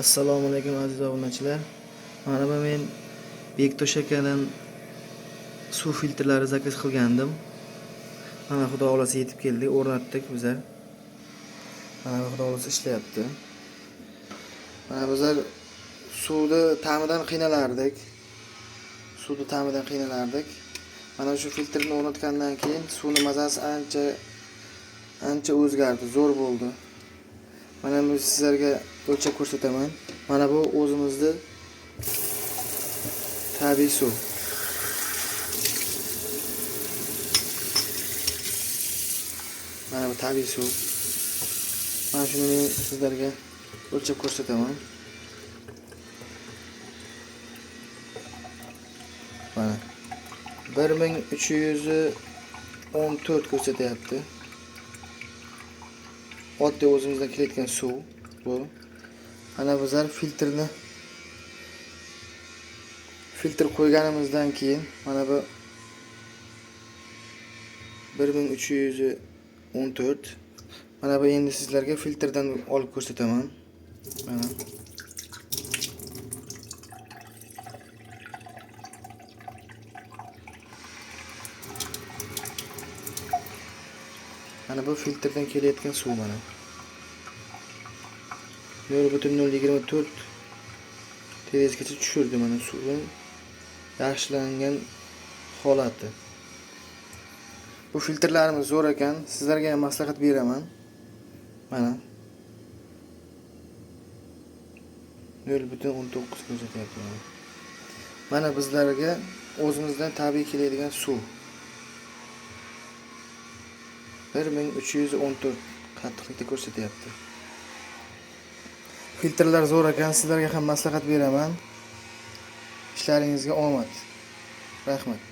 Assalomu alaykum aziz obunachilar. Mana bu men Bektosh akadan suv filtrlari zakaz qilgandim. Mana xudo xolasa yetib keldi, o'rnatdik bizlar. Mana xudo xolasa ishlayapti. Mana bizlar suvni ta'midan qiynalardik. Mana shu filtrni o'rnatgandan keyin suvning mazasi ancha o'zgardi, zo'r bo'ldi. Mana men sizlarga o'lchab ko'rsataman. Mana bu o'zimizning tabiiy suv. Mana bu tabiiy suv. Mana shuni men sizlarga o'lchab ko'rsataman. Mana 1314 ko'rsatyapti. Oddiy o'zimizdan kelayotgan suv bu. Mana bizlar filtr qo'yganimizdan keyin mana bu 1314. Mana bu endi sizlarga filtrdan olib ko'rsataman. Mana Mana bu filtrdan kelayotgan suv mana. 0.024 terezgacha tushirdi mana suvning yaxshilangan holati. Bu filtrlarimiz zo'r ekan, sizlarga ham maslahat beraman. Mana 0.19 ko'rsatyapti. Mana bizlarga o'zimizdan tabiiy keladigan suv. 1314 qattiqlikda ko'rsatyapti. Filtrlar zo'r ekan, sizlarga ham maslahat beraman. Ishlaringizga omad. Rahmat.